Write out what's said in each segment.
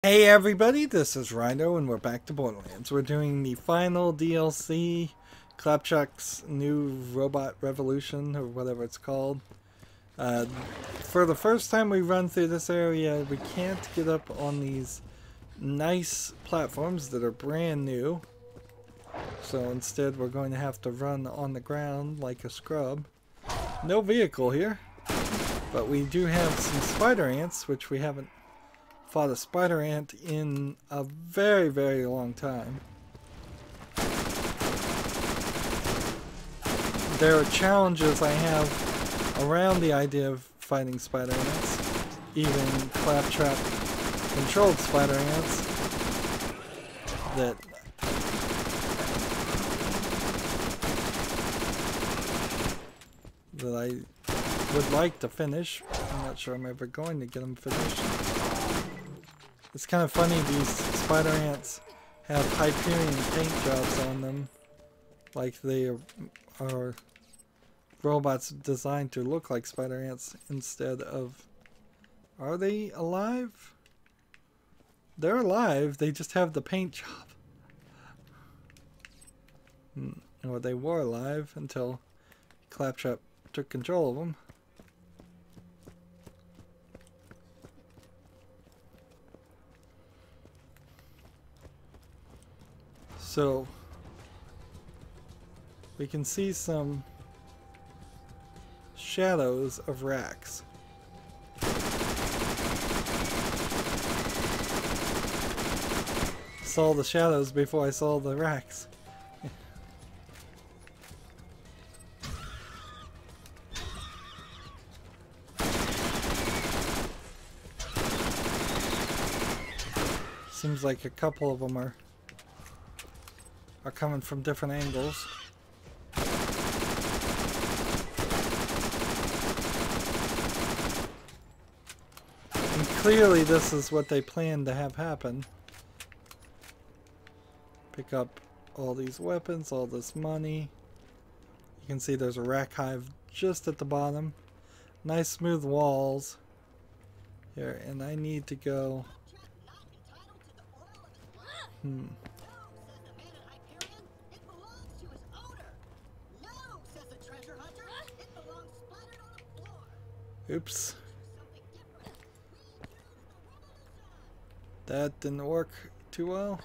Hey everybody, this is Rydo and we're back to Borderlands. We're doing the final DLC, Clapchuck's new robot revolution, or whatever it's called. For the first time we run through this area, we can't get up on these nice platforms that are brand new. So instead we're going to have to run on the ground like a scrub. No vehicle here, but we do have some spider ants, which we haven't fought a spider ant in a very, very long time. There are challenges I have around the idea of fighting spider ants, even claptrap controlled spider ants, that I would like to finish. I'm not sure I'm ever going to get them finished. It's kind of funny, these spider ants have Hyperion paint jobs on them, like they are robots designed to look like spider ants instead of... Are they alive? They're alive, they just have the paint job. Or they were alive until Claptrap took control of them. So we can see some shadows of racks. Saw the shadows before I saw the racks. Seems like a couple of them are coming from different angles. And clearly this is what they planned to have happen. Pick up all these weapons, all this money. You can see there's a rack hive just at the bottom. Nice smooth walls here, and I need to go... Oops. That didn't work too well.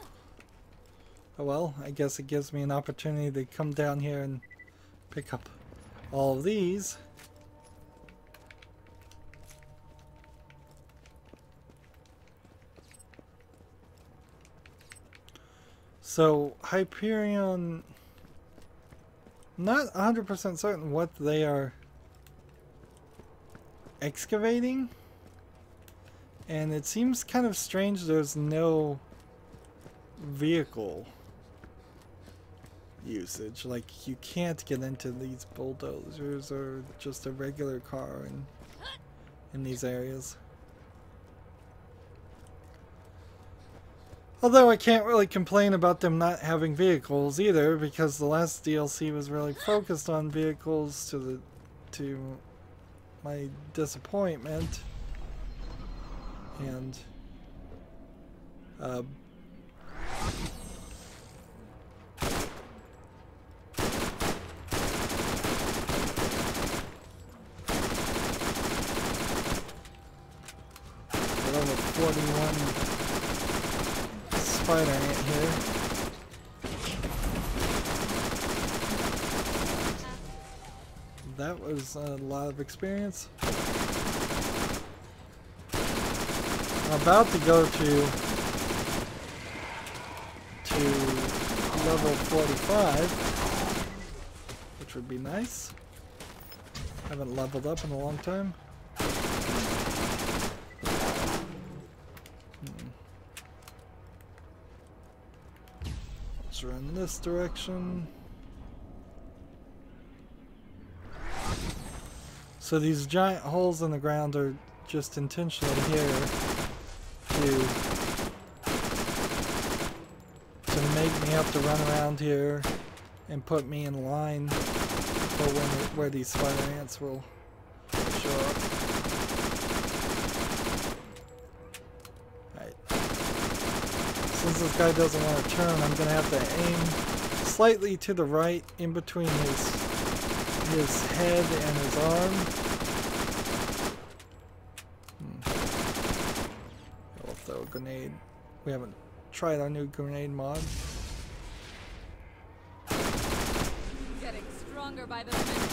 Oh well, I guess it gives me an opportunity to come down here and pick up all of these. So, Hyperion... Not 100% certain what they are excavating, and it seems kind of strange there's no vehicle usage. Like, you can't get into these bulldozers or just a regular car in these areas. Although I can't really complain about them not having vehicles either, because the last DLC was really focused on vehicles to my disappointment, and level 41 spider ant here. That was a lot of experience. I'm about to go to level 45, which would be nice. Haven't leveled up in a long time. Let's run this direction. So these giant holes in the ground are just intentionally here to make me have to run around here and put me in line for where these spider ants will show up. Alright. Since this guy doesn't want to turn, I'm going to have to aim slightly to the right in between his head and his arm. I'll throw a grenade. We haven't tried our new grenade mod. Getting stronger by the minute.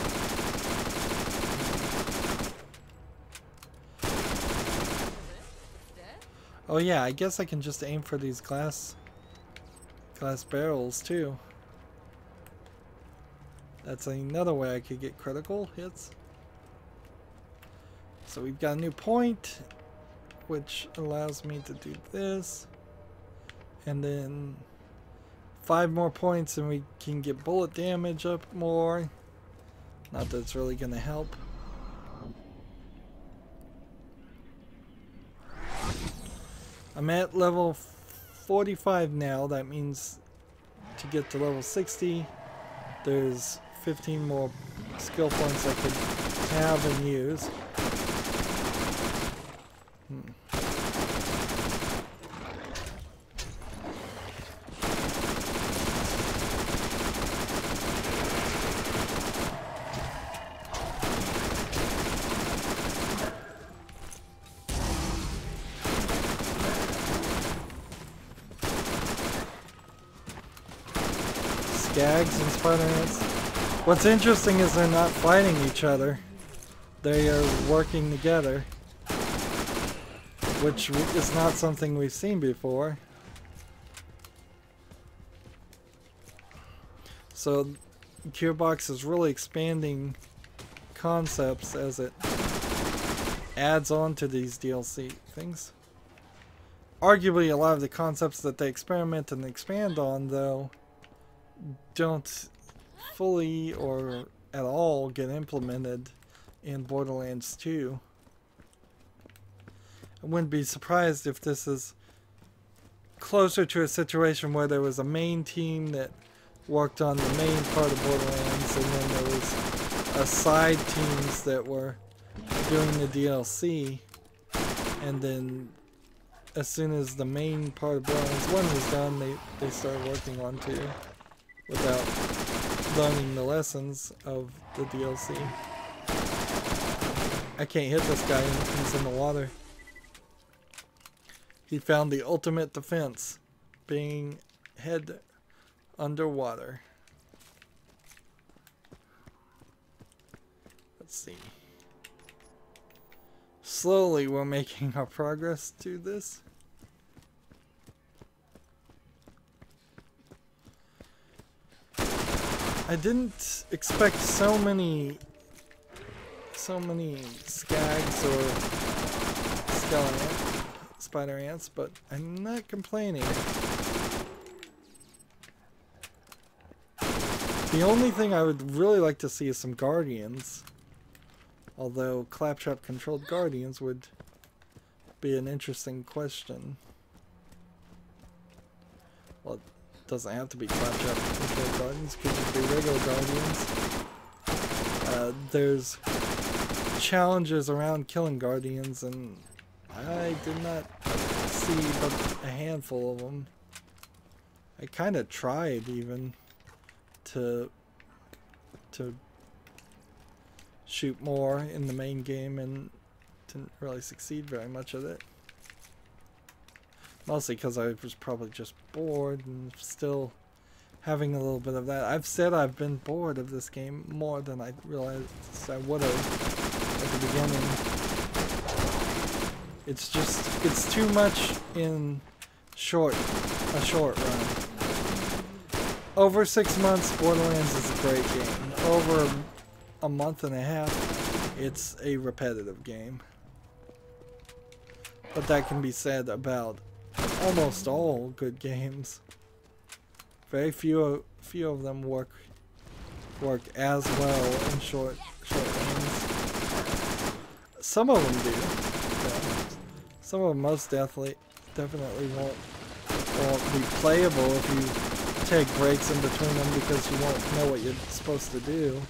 Oh yeah, I guess I can just aim for these glass barrels too. That's another way I could get critical hits. So we've got a new point, which allows me to do this. And then 5 more points and we can get bullet damage up more. Not that it's really going to help. I'm at level 45 now. That means to get to level 60, there's 15 more skill points I could have and use. Skags and spider ants. What's interesting is they're not fighting each other. They are working together, which is not something we've seen before. So Gearbox is really expanding concepts as it adds on to these DLC things. Arguably a lot of the concepts that they experiment and expand on, though, don't fully or at all get implemented in Borderlands 2. I wouldn't be surprised if this is closer to a situation where there was a main team that worked on the main part of Borderlands, and then there was a side teams that were doing the DLC, and then as soon as the main part of Borderlands 1 was done, they started working on 2 without learning the lessons of the DLC. I can't hit this guy, he's in the water. He found the ultimate defense, being head underwater. Let's see. Slowly we're making our progress to this. I didn't expect so many skags or spider ants, but I'm not complaining. The only thing I would really like to see is some guardians. Although claptrap controlled guardians would be an interesting question. Well, it doesn't have to be claptrap controlled guardians, it could be regular guardians. There's challenges around killing guardians, and I did not see but a handful of them. I kind of tried even to shoot more in the main game and didn't really succeed very much at it. Mostly because I was probably just bored and still having a little bit of that. I've said I've been bored of this game more than I realized I would have at the beginning. It's too much in a short run. Over 6 months, Borderlands is a great game. Over a month and a half, it's a repetitive game. But that can be said about almost all good games. Very few of them work as well in short games. Some of them do. Yeah. Some of them most definitely won't be playable if you take breaks in between them because you won't know what you're supposed to do.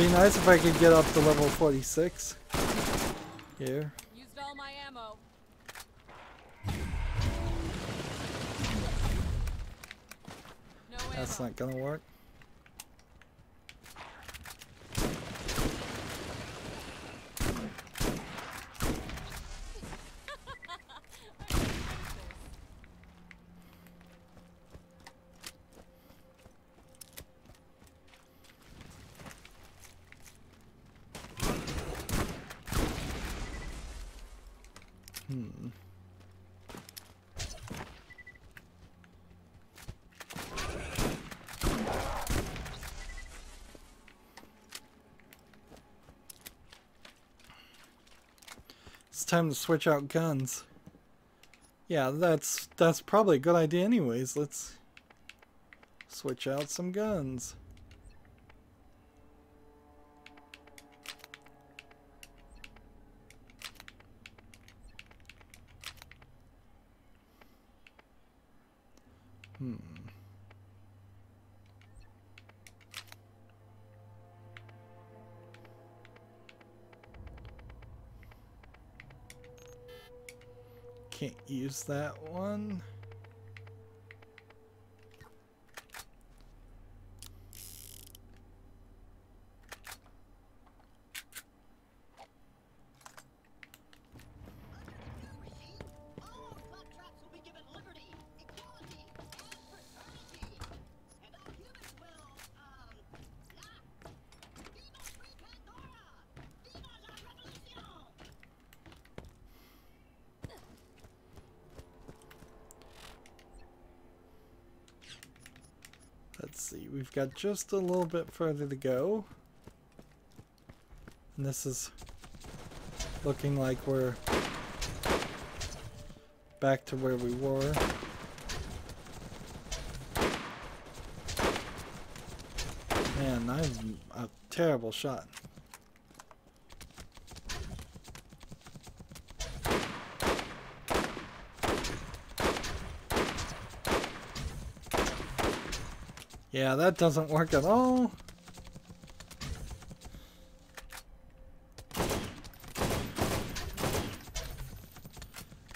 be nice if I could get up to level 46 here. Used all my ammo. No That's ammo. not gonna work. It's time to switch out guns. Yeah, that's probably a good idea anyways. Let's switch out some guns. Can't use that one. Let's see, we've got just a little bit further to go. And this is looking like we're back to where we were. Man, I'm a terrible shot. Yeah, that doesn't work at all.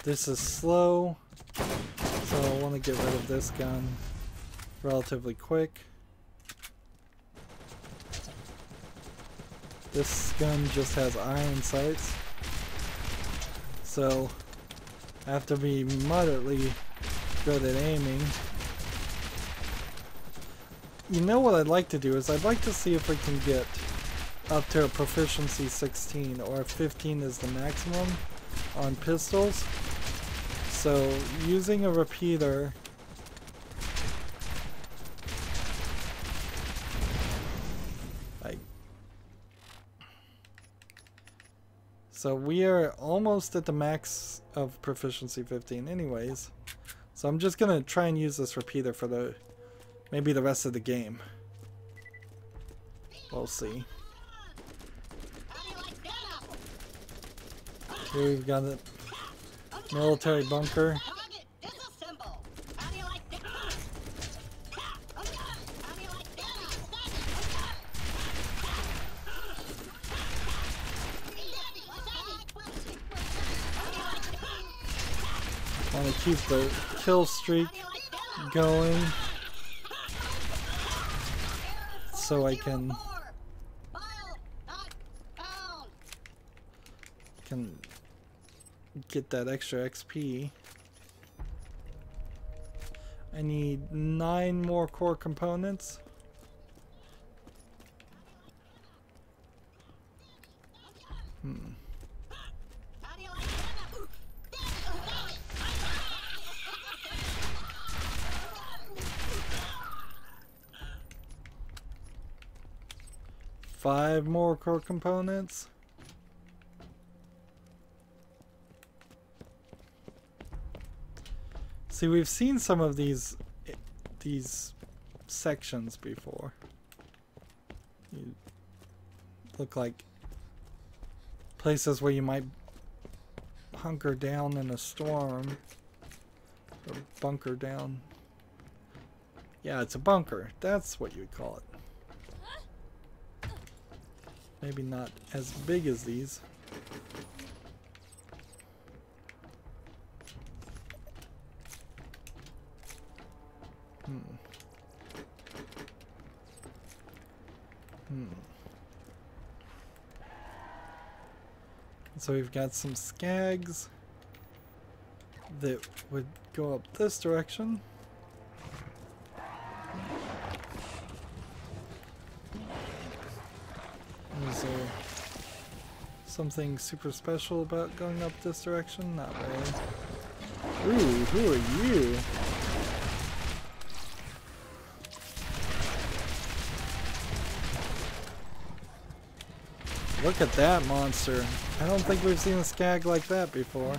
This is slow, so I want to get rid of this gun relatively quick. This gun just has iron sights, so I have to be moderately good at aiming. You know what I'd like to do is I'd like to see if we can get up to a proficiency 16 or 15 is the maximum on pistols. So using a repeater so we are almost at the max of proficiency 15 anyways. So I'm just gonna try and use this repeater for maybe the rest of the game. We'll see. Here we've got a military bunker. Want to keep the kill streak going so I can get that extra XP. I need 9 more core components. Five more core components. See, we've seen some of these sections before. You look like places where you might hunker down in a storm or bunker down. Yeah, it's a bunker. That's what you'd call it. Maybe not as big as these. So we've got some skags that would go up this direction. Is there something super special about going up this direction? Not really. Ooh, who are you? Look at that monster. I don't think we've seen a skag like that before.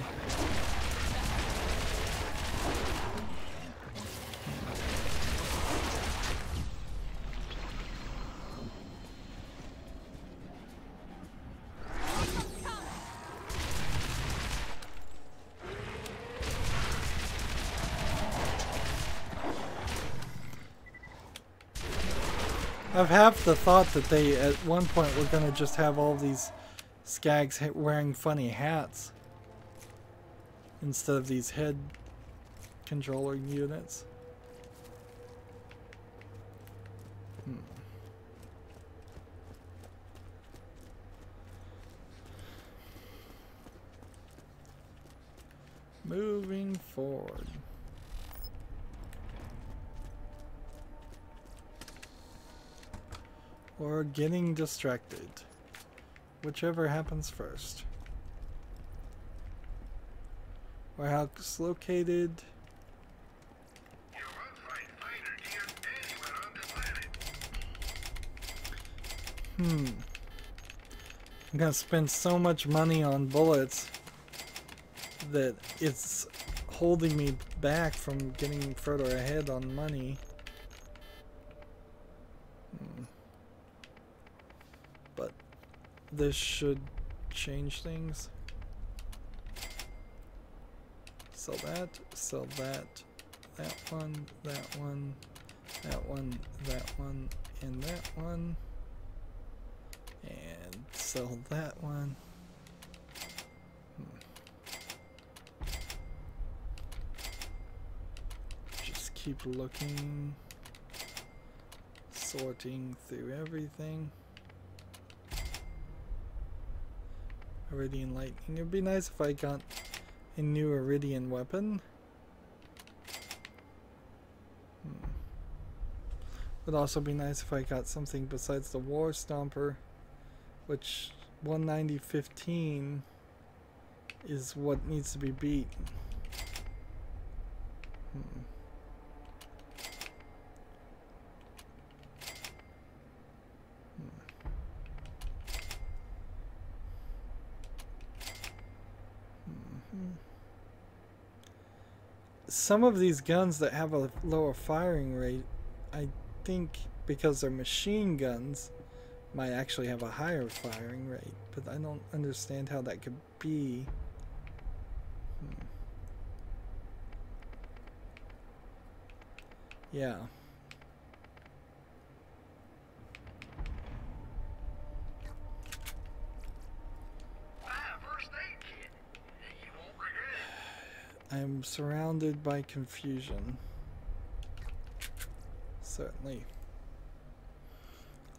I've half the thought that they, at one point, were going to just have all these skags wearing funny hats instead of these head controller units. Moving forward. Or getting distracted. Whichever happens first. Warehouse located. I'm gonna spend so much money on bullets that it's holding me back from getting further ahead on money. But this should change things. Sell that, that one, that one, that one, that one, and that one. And sell that one. Just keep looking, sorting through everything. Iridian lightning. It'd be nice if I got a new Iridian weapon. Would also be nice if I got something besides the War Stomper, which 190.15 is what needs to be beat. Some of these guns that have a lower firing rate, I think because they're machine guns, might actually have a higher firing rate, but I don't understand how that could be. Yeah. I am surrounded by confusion. Certainly.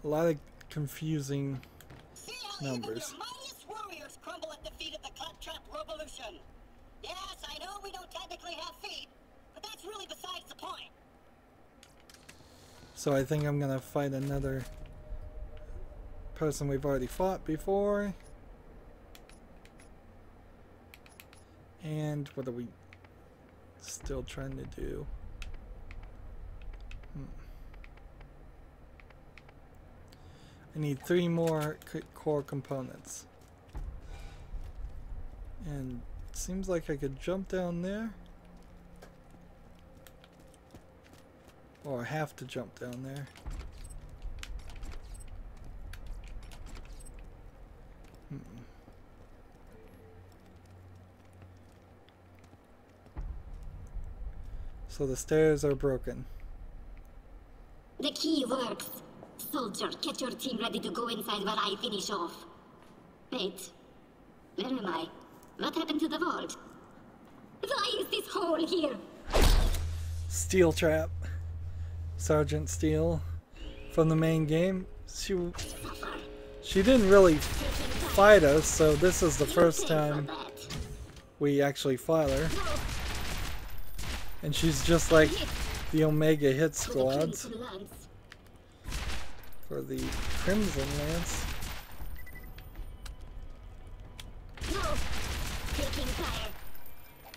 A lot of confusing numbers. Your mightiest warriors crumble at the feet of the claptrap revolution. Yes, I know we don't technically have feet, but that's really besides the point. So I think I'm gonna fight another person we've already fought before. And what are we still trying to do? I need 3 more core components. And it seems like I could jump down there. Or have to jump down there. So the stairs are broken. The key works. soldier, get your team ready to go inside while I finish off. Wait. Where am I? What happened to the vault? Why is this hole here? Steel trap. Sergeant Steel from the main game. She didn't really fight us, so this is the first time we actually fight her. And she's just like the Omega hit squads for the Crimson Lance.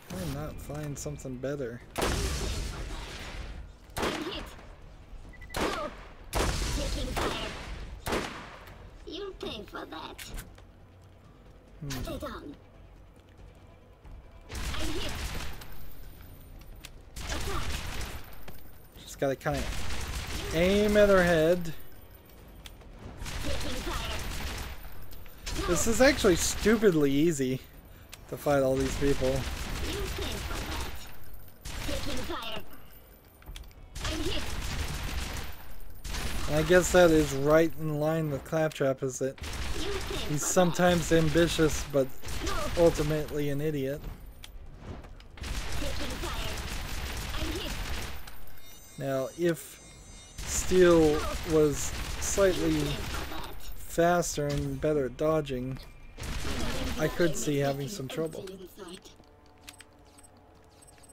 Why not find something better? You'll pay for that. Stay down. I'm hit. Attack. Just gotta kind of aim at her head. This is actually stupidly easy to fight all these people. You'll pay for that. Taking fire. I'm hit. And I guess that is right in line with Claptrap, is that he's sometimes ambitious, but ultimately an idiot. Now, if Steel was slightly faster and better at dodging, I could see having some trouble.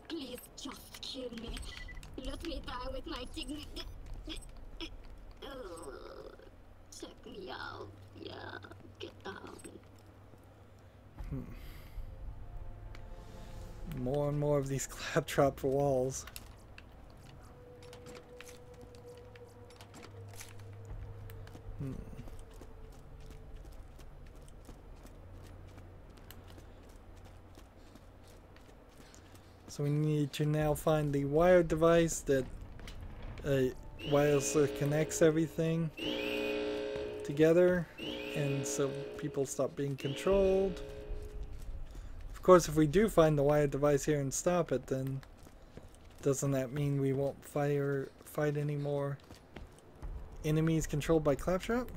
Please just kill me. Let me die with my dignity. Check me out. Yeah, get down. More and more of these Claptrap walls. So we need to now find the wire device that wirelessly connects everything together, and so people stop being controlled. Of course, if we do find the wire device here and stop it, then doesn't that mean we won't fight any more enemies controlled by Claptrap?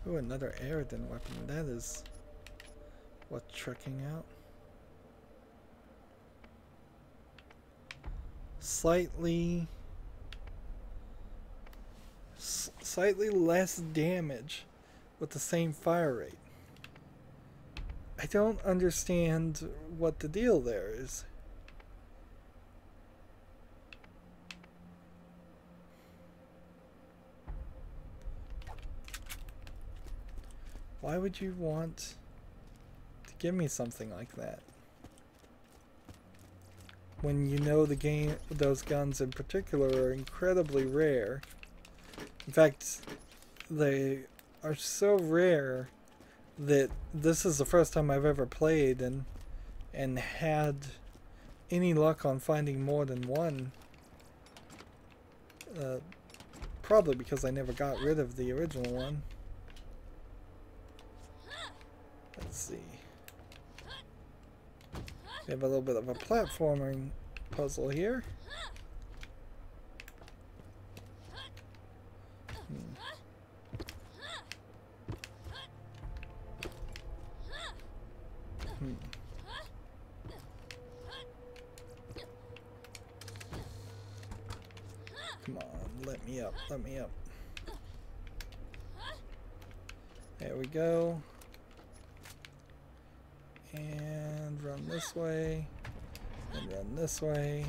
Ooh, another Aerodin weapon. That is what's trekking out. Slightly less damage with the same fire rate. I don't understand what the deal there is. Why would you want to give me something like that? When you know the game, those guns in particular are incredibly rare. In fact, they are so rare that this is the first time I've ever played and had any luck on finding more than one. Probably because I never got rid of the original one. Let's see. We have a little bit of a platforming puzzle here. Come on, let me up, let me up. There we go. And run this way, and run this way.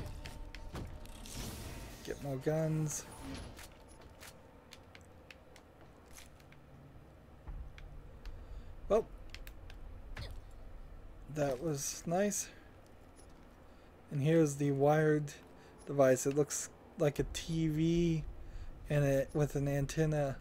Get more guns. Well, that was nice. And here's the wired device. It looks like a TV and with an antenna.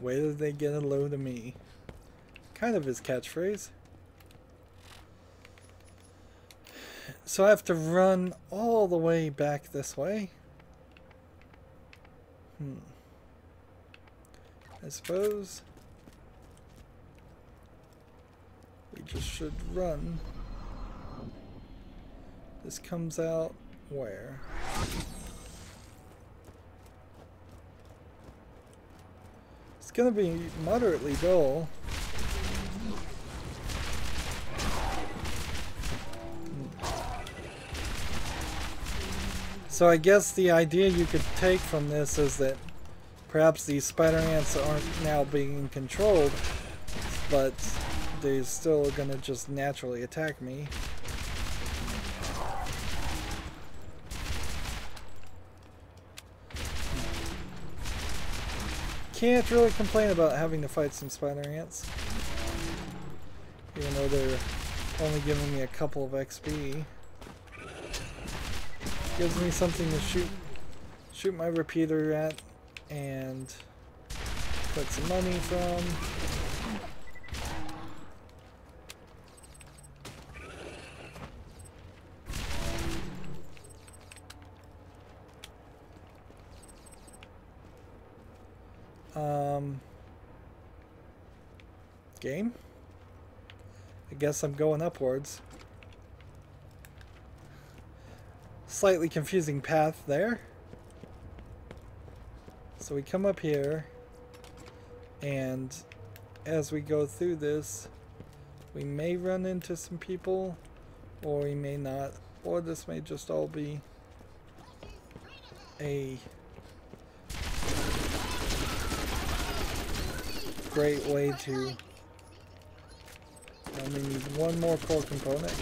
Wait till they get a load of me. Kind of his catchphrase. So I have to run all the way back this way. I suppose we just should run. This comes out where? It's gonna be moderately dull. So I guess the idea you could take from this is that perhaps these spider ants aren't now being controlled, but they're still gonna just naturally attack me. Can't really complain about having to fight some spider ants, even though they're only giving me a couple of XP. Gives me something to shoot my repeater at and put some money from. Game? I guess I'm going upwards. Slightly confusing path there. So we come up here, and as we go through this, we may run into some people, or we may not, or this may just all be a great way to... I only need one more core component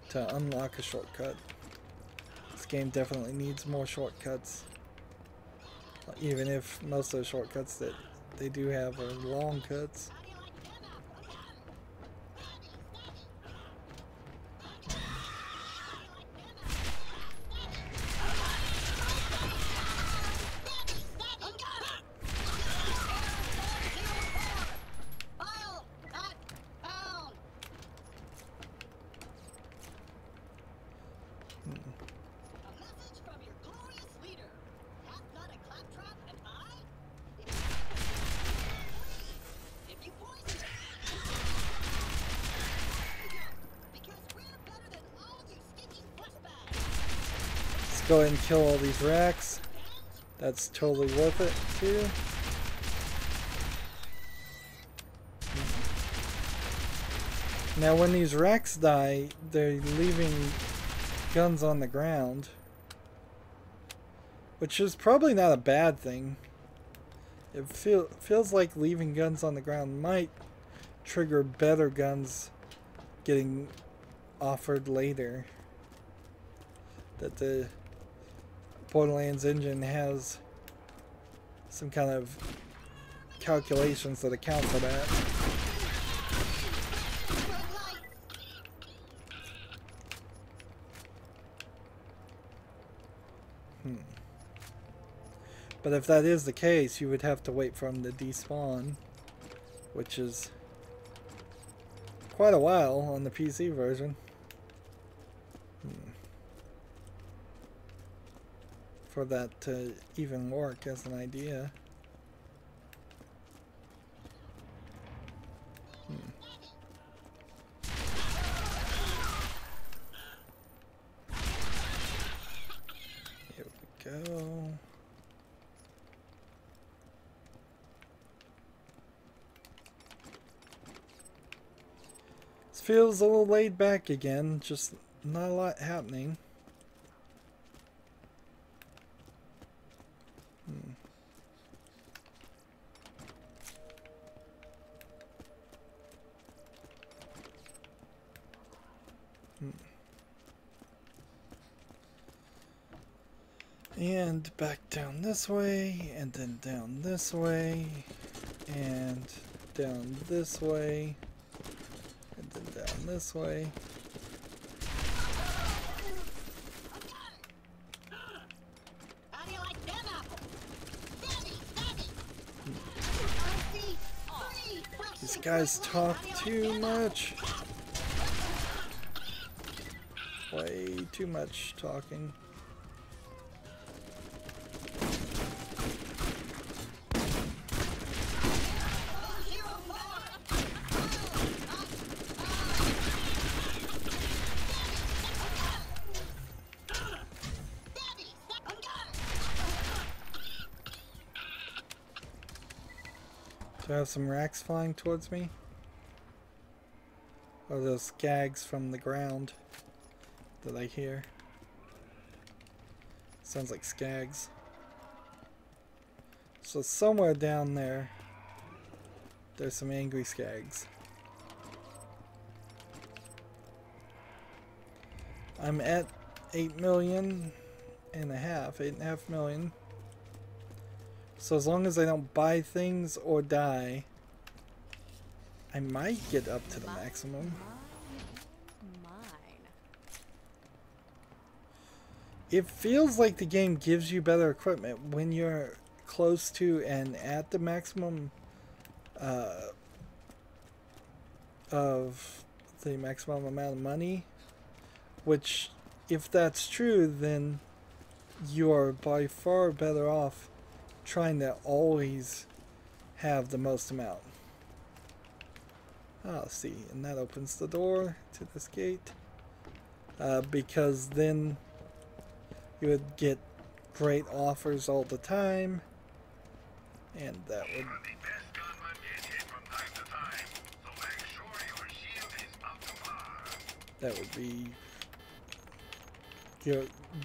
to unlock a shortcut. This game definitely needs more shortcuts, even if most of the shortcuts that they do have are long cuts. Go ahead and kill all these racks. That's totally worth it too. Now when these racks die, they're leaving guns on the ground, which is probably not a bad thing. It feels like leaving guns on the ground might trigger better guns getting offered later. That the Borderlands engine has some kind of calculations that account for that. But if that is the case, you would have to wait for them to despawn, which is quite a while on the PC version. For that to even work as an idea. Here we go. This feels a little laid back again, just not a lot happening. And back down this way, and then down this way, and down this way, and then down this way. How do you like them apples? These guys talk too much. Way too much talking. Do I have some racks flying towards me? Or those gags from the ground that I hear? Sounds like skags. So somewhere down there, there's some angry skags. I'm at 8 million and a half, 8.5 million. So as long as I don't buy things or die, I might get up to the maximum. It feels like the game gives you better equipment when you're close to and at the maximum of the maximum amount of money. Which, if that's true, then you are by far better off trying to always have the most amount. Ah, see, and that opens the door to this gate. Because then you would get great offers all the time, and that would be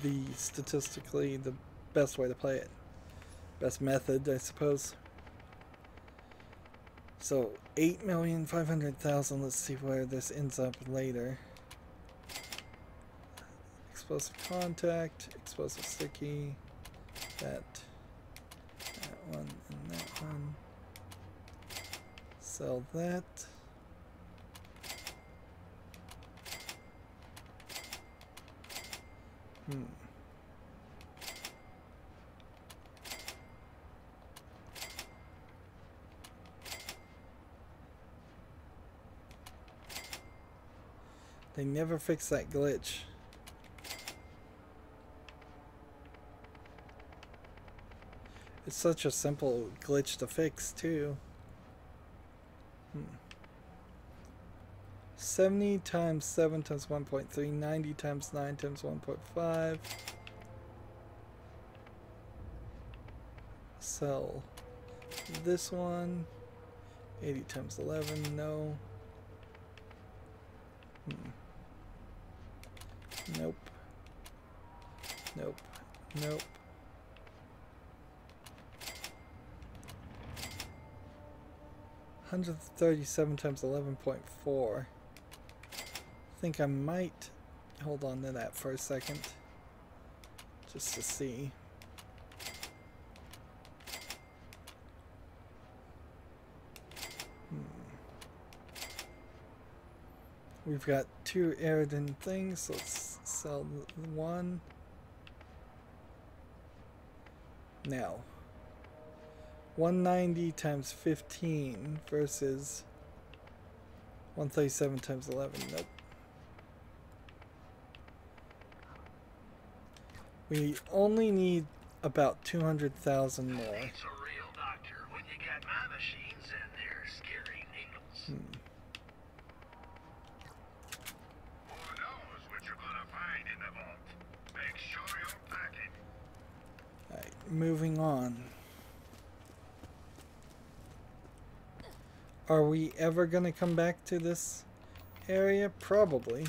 the statistically the best way to play it. Best method, I suppose. So 8,500,000. Let's see where this ends up later. Explosive contact, explosive sticky, that one, and that one. Sell that. They never fix that glitch. It's such a simple glitch to fix, too. 70 times 7 times 1.3, 90 times 9 times 1.5. Sell this one. 80 times 11, no. Nope. Nope. Nope. $137 times 11.4. I think I might hold on to that for a second, just to see. We've got 2 Eridan things. Let's sell one. Now, 190 times 15 versus 137 times 11. Nope. We only need about 200,000 more. Alright, moving on. Are we ever going to come back to this area? Probably.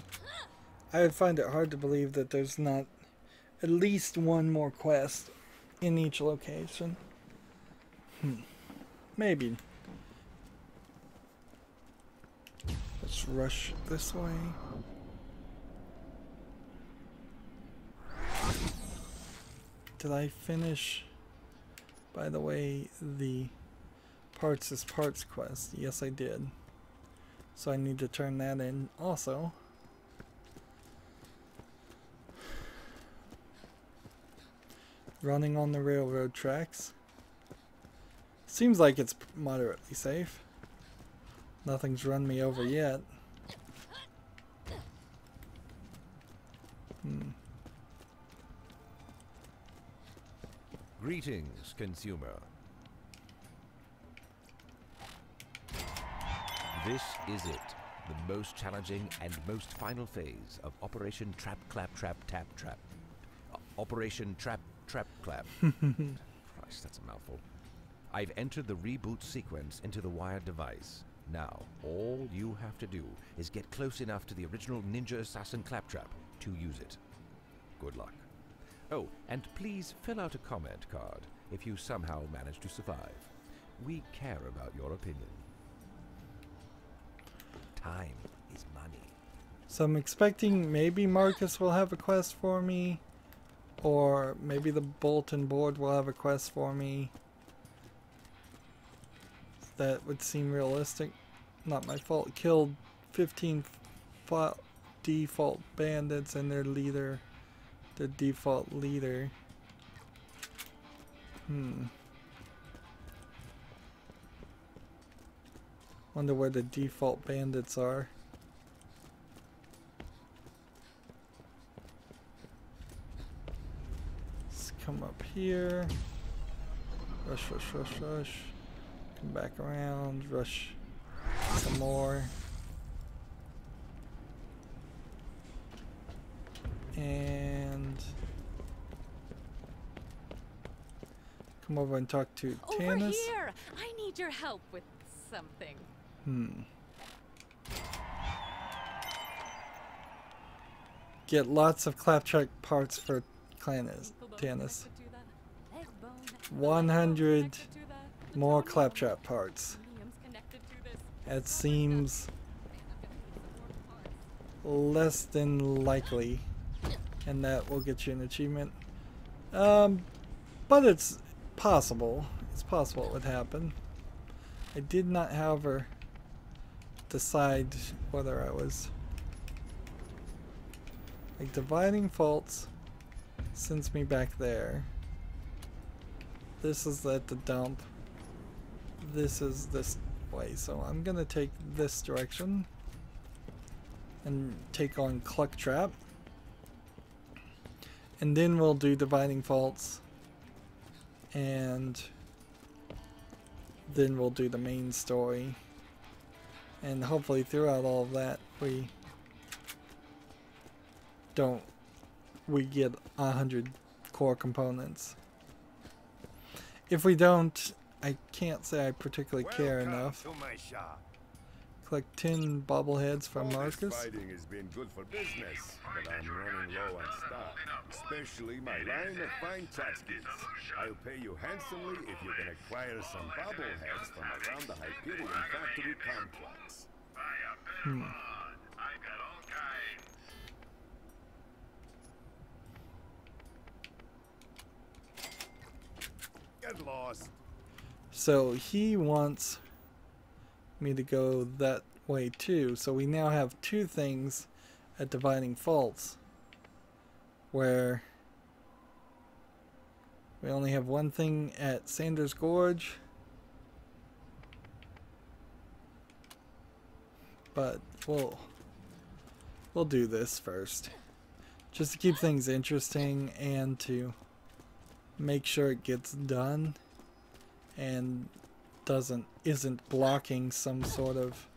I would find it hard to believe that there's not at least one more quest in each location. Maybe. Let's rush this way. Did I finish, by the way, the Parts is Parts quest? Yes, I did. So I need to turn that in also. Running on the railroad tracks. Seems like it's moderately safe. Nothing's run me over yet. Greetings, consumer. This is it, the most challenging and most final phase of Operation Trap Clap Trap Tap Trap. Operation Trap Trap Clap. Christ, that's a mouthful. I've entered the reboot sequence into the wired device. Now, all you have to do is get close enough to the original Ninja Assassin Claptrap to use it. Good luck. Oh, and please fill out a comment card if you somehow manage to survive. We care about your opinion. Time is money. So I'm expecting maybe Marcus will have a quest for me, or maybe the bulletin board will have a quest for me. That would seem realistic. Not my fault. Killed 15 default bandits and their leader. The default leader. Wonder where the default bandits are. Let's come up here. Rush, rush, rush, rush. Come back around. Rush some more. And come over and talk to Tanis. Over here! I need your help with something. Get lots of claptrap parts for Tanis. 100 more claptrap parts. That seems less than likely, and that will get you an achievement. But it's possible. It's possible it would happen. I did not, however, decide whether I was like dividing faults sends me back there. This is at the dump. This is this way, so I'm gonna take this direction and take on Cluck Trap, and then we'll do dividing faults, and then we'll do the main story, and hopefully throughout all of that we get 100 core components. If we don't, I can't say I particularly care enough. Collect 10 bobbleheads from Marcus. Fighting has been good for business, but I'm running low on stock, especially my line of fine tchotchkes. I'll pay you handsomely if you can acquire some bobbleheads from around the Hyperion factory complex. Get lost. So he wants me to go that way too. So we now have two things at Dividing Faults, where we only have one thing at Sanders Gorge, but we'll do this first, just to keep things interesting and to make sure it gets done and isn't blocking some sort of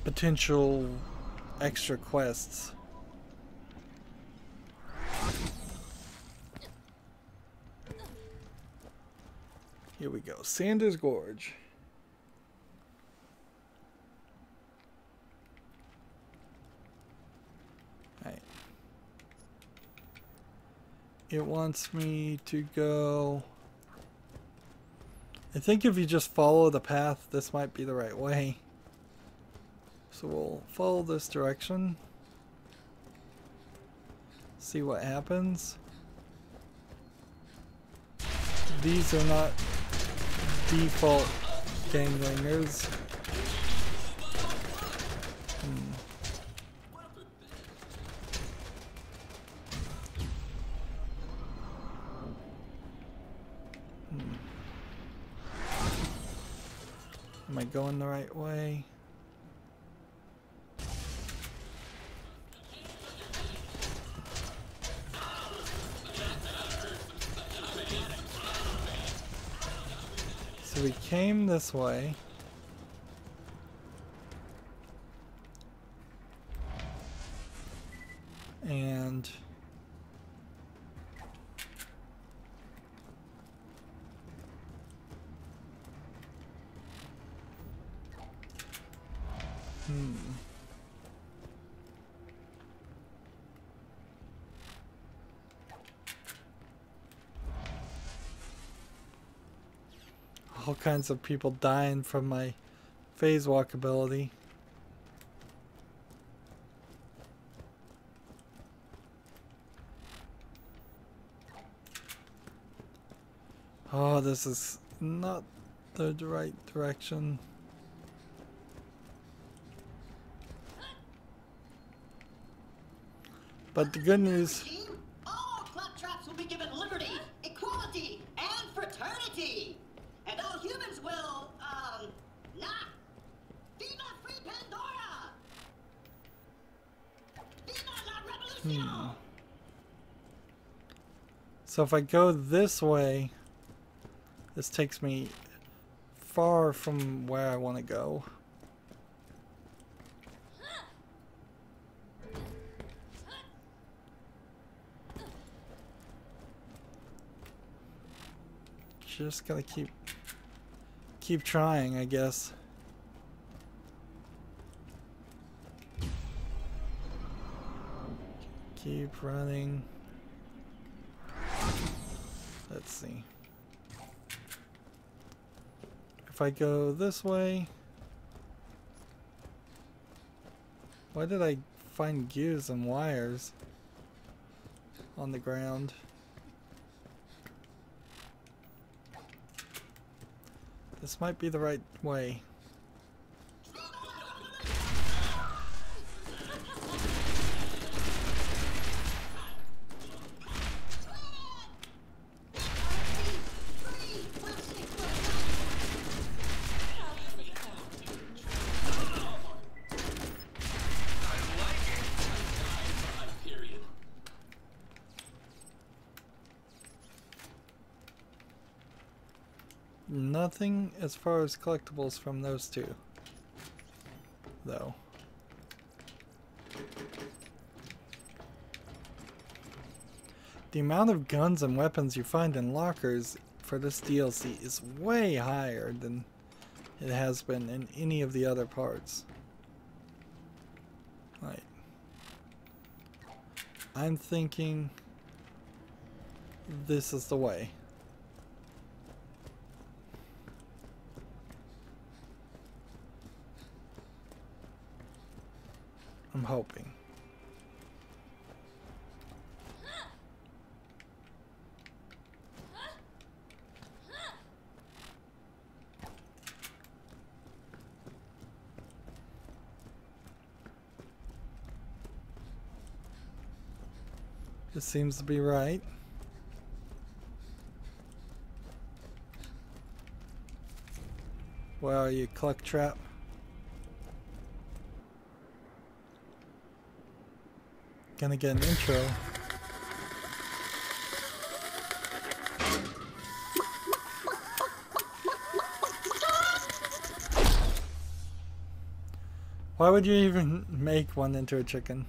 potential extra quests. Here we go. Sanders Gorge. Alright. It wants me to go... I think if you just follow the path, this might be the right way. So we'll follow this direction. See what happens. These are not default ganglingers. Am I going the right way? So we came this way. And all kinds of people dying from my phase walk ability. Oh, this is not the right direction. But the good news... All claptraps will be given liberty, equality, and fraternity! And all humans will, not. Viva free Pandora! Viva la revolution! So if I go this way, this takes me far from where I want to go. Just gotta keep trying, I guess. Keep running. Let's see. If I go this way... Why did I find gears and wires on the ground? This might be the right way. Nothing as far as collectibles from those two, though. The amount of guns and weapons you find in lockers for this DLC is way higher than it has been in any of the other parts. Right. I'm thinking this is the way. I'm hoping. This seems to be right. Where are you, Cluck Trap? Gonna get an intro. Why would you even make one into a chicken?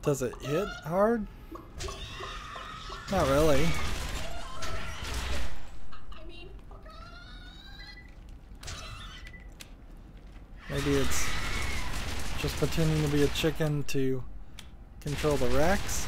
Does it hit hard? Not really. Maybe it's just pretending to be a chicken to control the Rex.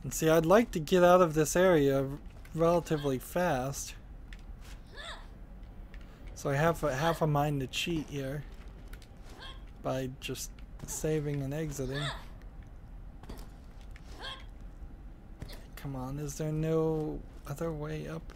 And see, I'd like to get out of this area relatively fast. So I have half a mind to cheat here by just saving and exiting. Come on, is there no other way up?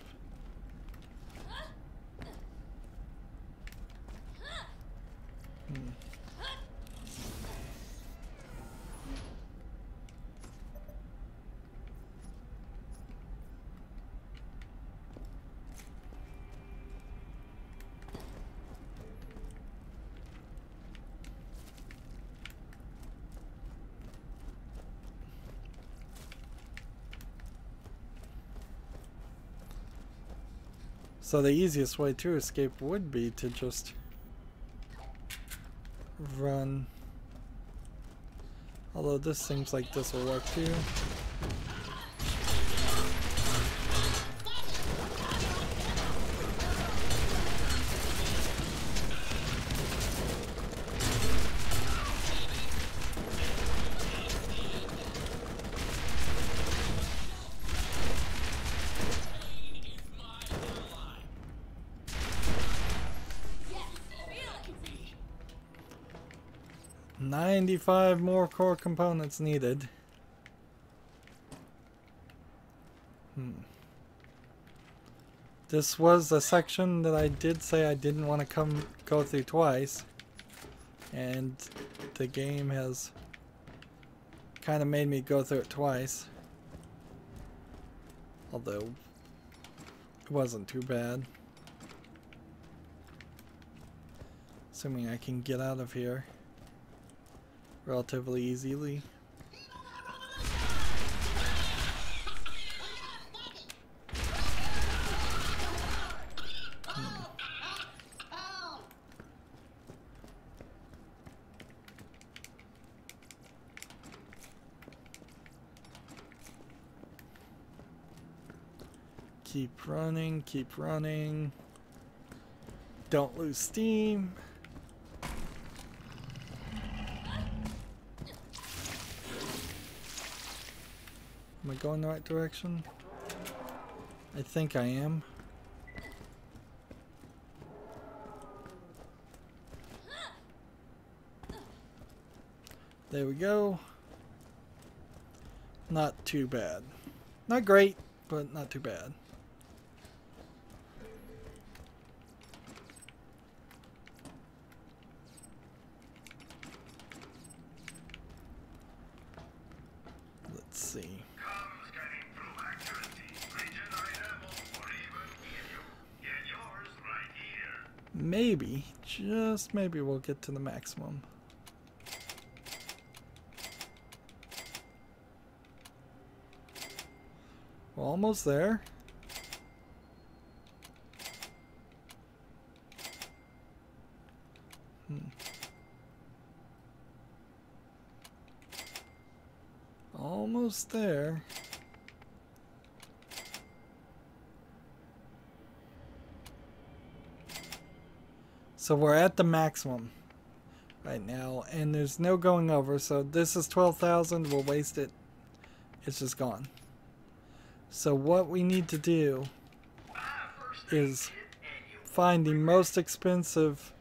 So the easiest way to escape would be to just run. Although this seems like this will work too. $95 more core components needed. This was a section that I did say I didn't want to go through twice, and the game has kind of made me go through it twice, although it wasn't too bad, assuming I can get out of here relatively easily. Keep running, keep running. Don't lose steam. Am I going the right direction? I think I am. There we go. Not too bad. Not great, but not too bad. Let's see. Maybe, just maybe we'll get to the maximum. We're almost there. Almost there. So we're at the maximum right now, and there's no going over. So this is 12,000. We'll waste it. It's just gone. So what we need to do is find the most expensive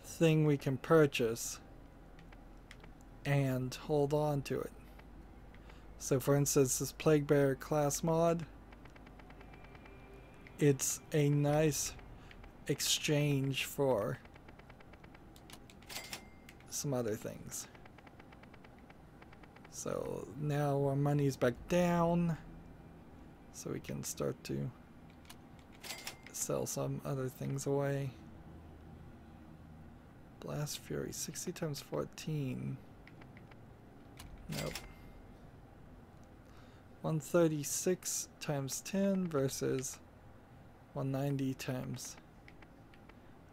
thing we can purchase and hold on to it. So for instance, this Plague Bearer class mod, it's a nice exchange for some other things. So now our money's back down, so we can start to sell some other things away. Blast Fury, 60 times 14. Nope. 136 times 10 versus 190 times.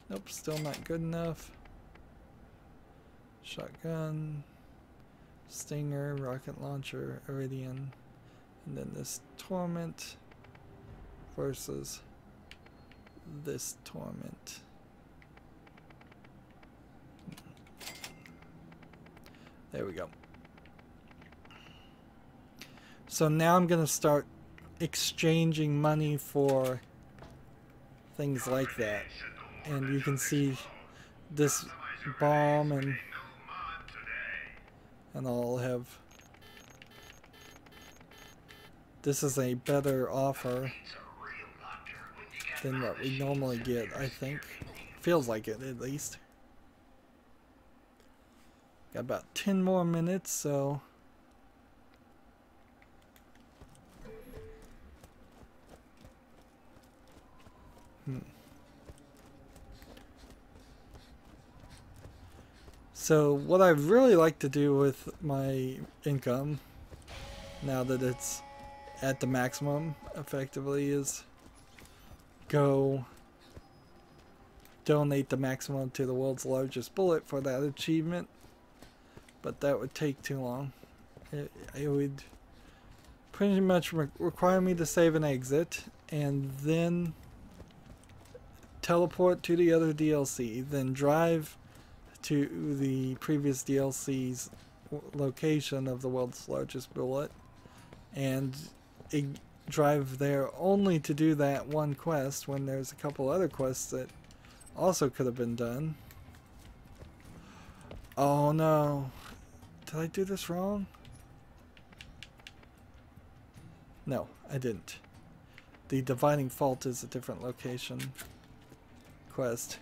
Nope, still not good enough. Shotgun, Stinger, rocket launcher, Iridian, and then this Torment versus this Torment. There we go. So now I'm going to start exchanging money for things like that. And you can see this bomb and all have this is a better offer than what we normally get, I think. Feels like it, at least. Got about 10 more minutes, so... So what I really like to do with my income, now that it's at the maximum, effectively, is go donate the maximum to the world's largest bullet for that achievement. But that would take too long. It would pretty much require me to save and exit, and then teleport to the other DLC, then drive to the previous DLC's location of the world's largest bullet, and drive there only to do that one quest when there's a couple other quests that also could have been done. Oh no. Did I do this wrong? No, I didn't. The Dividing Fault is a different location quest.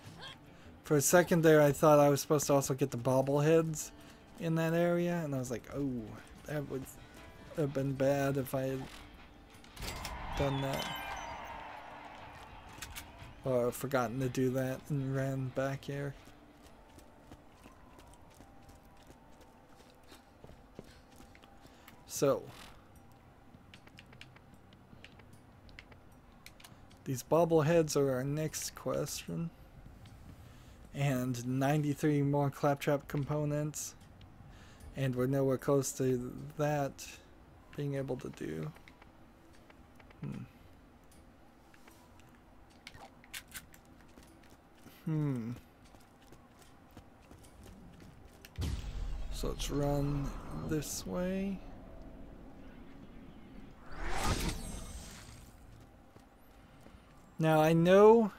For a second there, I thought I was supposed to also get the bobbleheads in that area, and I was like, oh, that would have been bad if I had done that. Or forgotten to do that and ran back here. So, these bobbleheads are our next question. And 93 more claptrap components. And we're nowhere close to that being able to do. So let's run this way. Now I know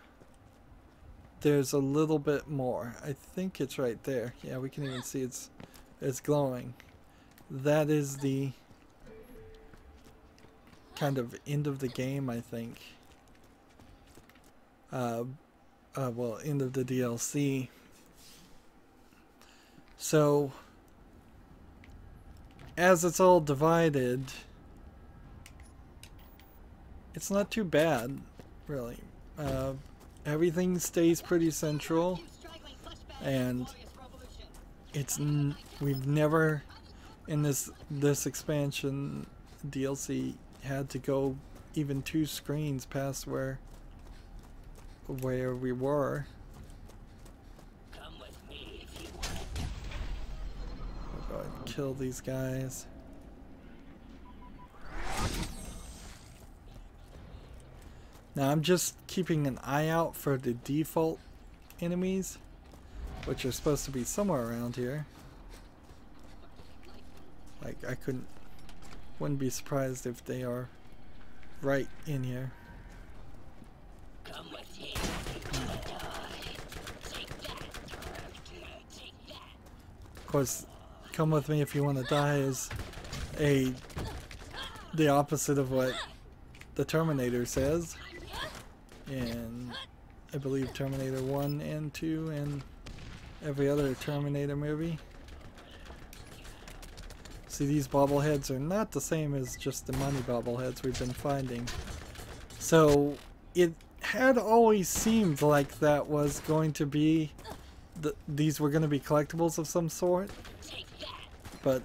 there's a little bit more. I think it's right there. Yeah, we can even see it's glowing. That is the kind of end of the game, I think. Well, end of the DLC. So, as it's all divided, it's not too bad, really. Everything stays pretty central, and we've never in this expansion DLC had to go even 2 screens past where we were. Come with me if you I'll go ahead and kill these guys. Now I'm just keeping an eye out for the default enemies, which are supposed to be somewhere around here. Like, I wouldn't be surprised if they are right in here. come with him. Take that. Take that. Of course, come with me if you want to die is the opposite of what the Terminator says. And I believe Terminator 1 and 2 and every other Terminator movie. See, these bobbleheads are not the same as just the money bobbleheads we've been finding. So it had always seemed like that was going to be these were going to be collectibles of some sort, but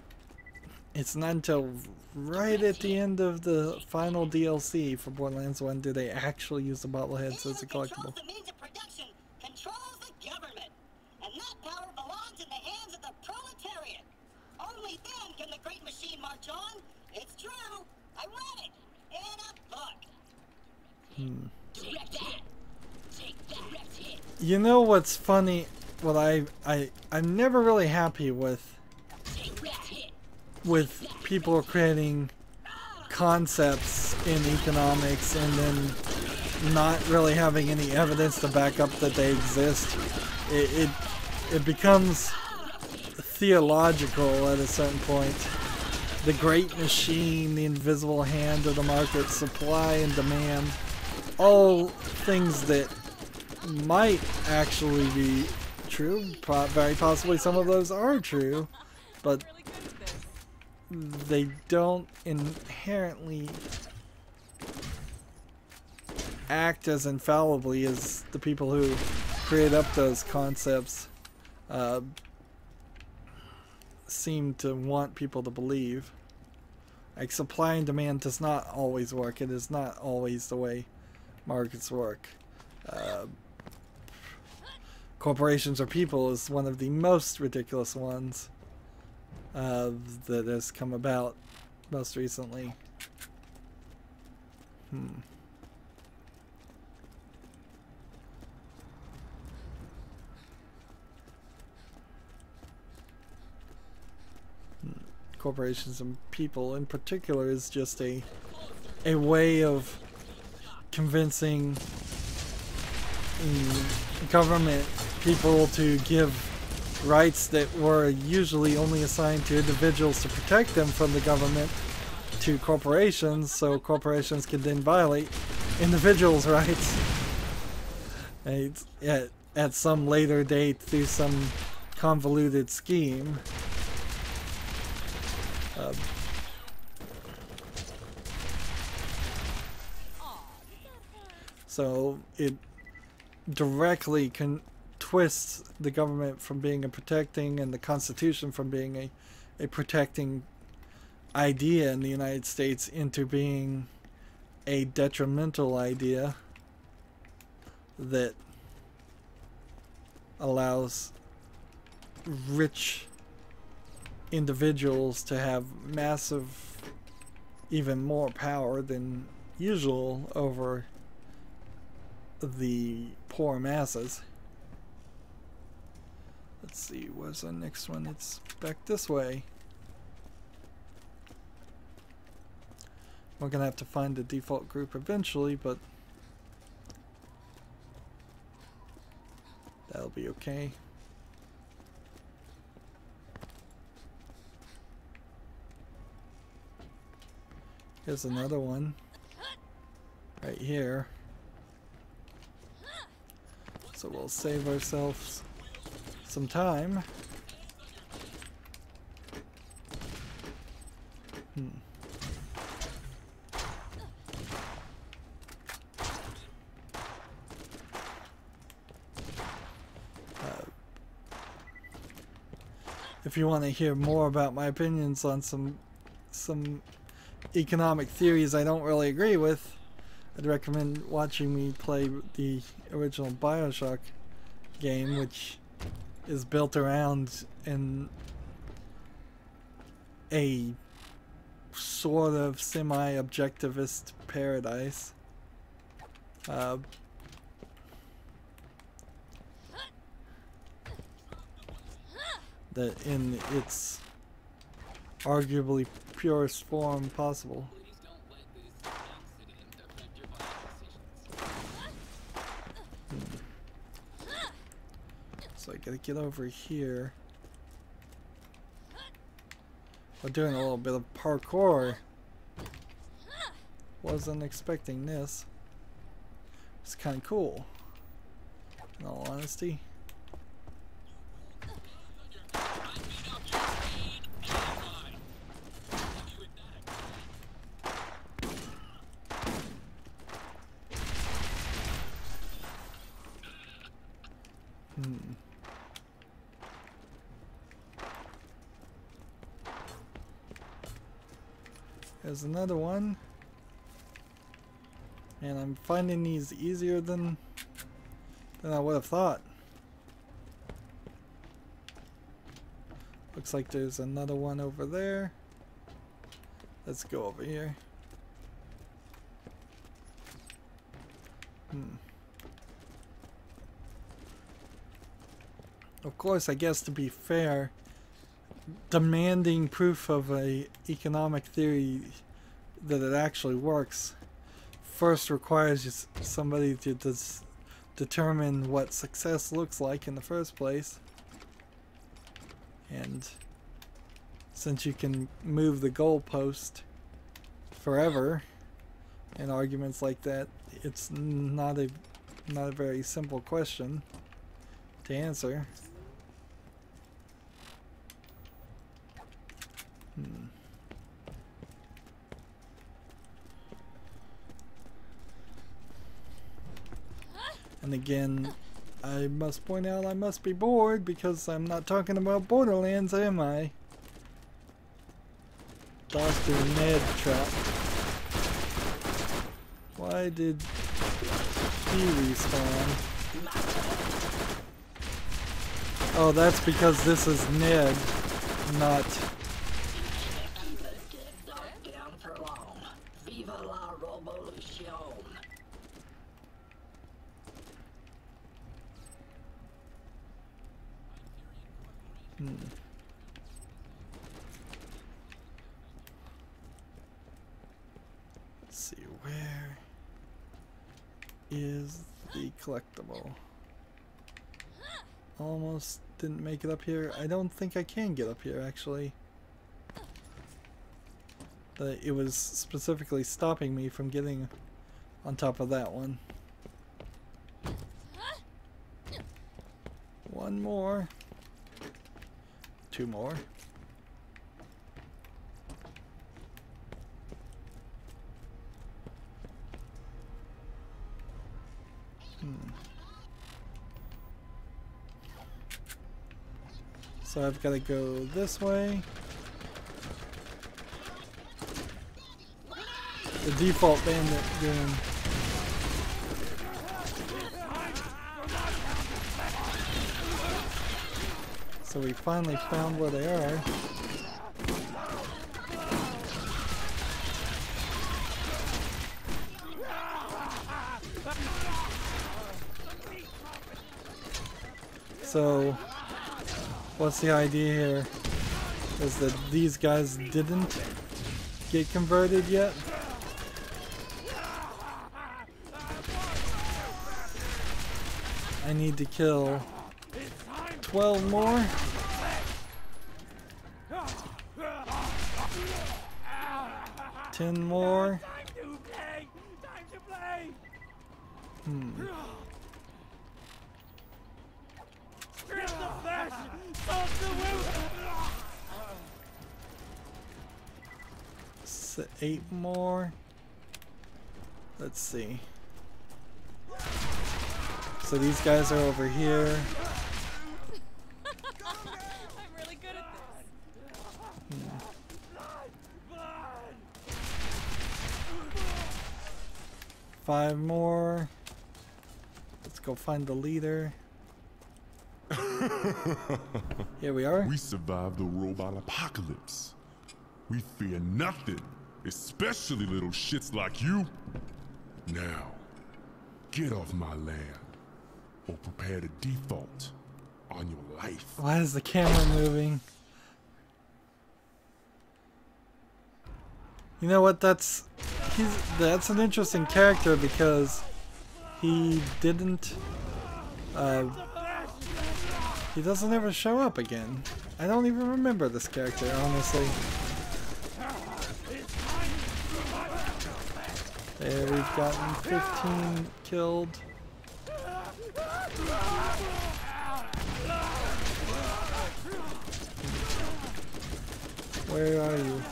it's not until right at the end of the final DLC for Borderlands 1 do they actually use the bobbleheads as a collectible. The means of production controls the government, and that power belongs in the hands of the proletariat. Only then can the great machine march on. It's true. I read it in a book. Take that. Take that. You know what's funny? What I'm never really happy with people creating concepts in economics and then not really having any evidence to back up that they exist. It becomes theological at a certain point. the great machine, the invisible hand of the market, supply and demand, all things that might actually be true. Very possibly some of those are true, but they don't inherently act as infallibly as the people who create up those concepts seem to want people to believe. Like, supply and demand does not always work. It is not always the way markets work. Corporations or people is one of the most ridiculous ones that has come about most recently. Corporations and people in particular is just a way of convincing government people to give rights that were usually only assigned to individuals to protect them from the government to corporations, so corporations can then violate individuals' rights at some later date through some convoluted scheme. So it directly twists the government from being a protecting and the Constitution from being a protecting idea in the United States into being a detrimental idea that allows rich individuals to have massive, even more power than usual over the poor masses. Let's see, where's our next one? It's back this way. We're gonna have to find the default group eventually, but that'll be okay. Here's another one right here. So we'll save ourselves some time. If you want to hear more about my opinions on some economic theories I don't really agree with, I'd recommend watching me play the original BioShock game, which is built around a sort of semi-objectivist paradise. That in its arguably purest form possible. So I gotta get over here. We're doing a little bit of parkour. Wasn't expecting this. It's kind of cool, in all honesty. There's another one, and I'm finding these easier than I would have thought. Looks like there's another one over there. Let's go over here. Of course, I guess to be fair, demanding proof of a economic theory that it actually works first requires somebody to determine what success looks like in the first place, and since you can move the goalpost forever in arguments like that, it's not a very simple question to answer. And again, I must point out I must be bored because I'm not talking about Borderlands, am I? Dr. Ned trap. Why did he respawn? Oh, that's because this is Ned, not... Let's see, where is the collectible? Almost didn't make it up here. I don't think I can get up here, actually. But it was specifically stopping me from getting on top of that one. One more. Two more. So I've got to go this way. The default bandit game. So we finally found where they are. So what's the idea here? Is that these guys didn't get converted yet? I need to kill 12 more. Ten more. So 8 more. Let's see. So these guys are over here. I'm really good at this. 5 more. Let's go find the leader. Here we are. We survived the robot apocalypse. We fear nothing, especially little shits like you. Now, get off my land, or prepare to default on your life. Why is the camera moving? You know what? That's an interesting character because he didn't. He doesn't ever show up again. I don't even remember this character, honestly. There, we've gotten 15 killed. Where are you?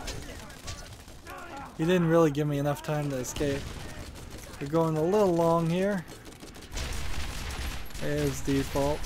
You didn't really give me enough time to escape. We're going a little long here. There's default.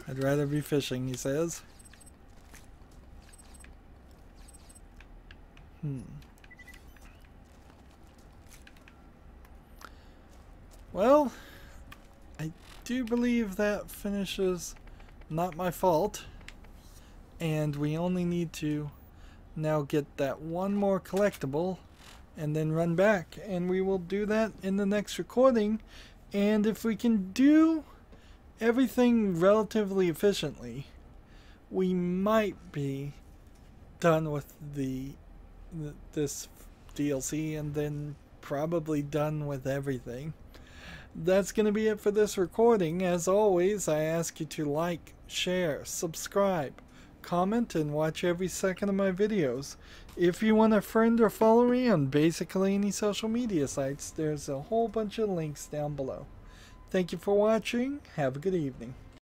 I'd rather be fishing, he says. Well, I do believe that finishes Not My Fault. And we only need to now get that one more collectible, and then run back. And we will do that in the next recording. And if we can do everything relatively efficiently, we might be done with this DLC, and then probably done with everything. That's going to be it for this recording. As always, I ask you to like, share, subscribe, comment, and watch every second of my videos. If you want to friend or follow me on basically any social media sites, there's a whole bunch of links down below. Thank you for watching. Have a good evening.